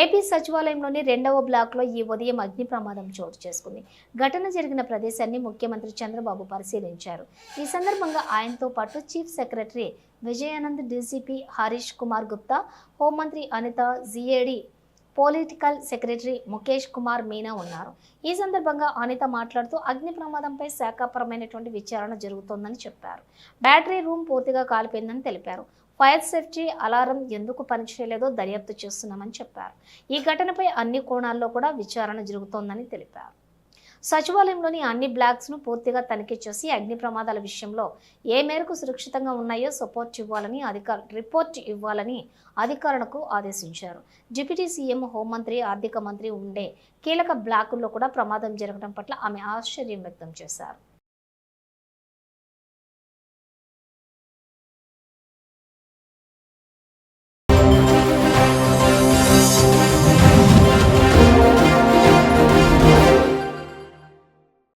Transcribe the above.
AP సచివాలయంలోని 2వ బ్లాక్లో ఈ ఉదయం అగ్ని ప్రమాదం చోటు చేసుకుంది. ఘటన జరిగిన ప్రదేశాన్ని ముఖ్యమంత్రి చంద్రబాబు పరిశీలించారు. ఈ సందర్భంగా ఆయనతో పాటు chief secretary Vijayanand, DCP Harish Kumar Gupta, హోంమంత్రి Anitha, GAD political secretary Mukesh Kumar Meena ఉన్నారు. ఈ సందర్భంగా అనిత మాట్లాడుతూ అగ్ని ప్రమాదంపై శాఖాపరమైనటువంటి విచారణ జరుగుతోందని చెప్పారు. బ్యాటరీ రూమ్ పూర్తిగా కాలిపోయిందని తెలిపారు. ఫైర్ సేఫ్టీ అలారం ఎందుకు పనిచేయలేదో దర్యాప్తు చేస్తున్నామని చెప్పారు. ఈ ఘటనపై అన్ని కోణాల్లో కూడా విచారణ జరుగుతోందని తెలిపారు. సచివాలయంలోని అన్ని బ్లాక్స్ను పూర్తిగా తనిఖీ చేసి అగ్ని ప్రమాదాల విషయంలో ఏ మేరకు సురక్షితంగా ఉన్నాయో రిపోర్ట్ ఇవ్వాలని అధికారులకు ఆదేశించారు. డిప్యూటీ సీఎం, హోంమంత్రి, ఆర్థిక మంత్రి ఉండే కీలక బ్లాకుల్లో కూడా ప్రమాదం జరగడం పట్ల ఆమె ఆశ్చర్యం వ్యక్తం చేశారు.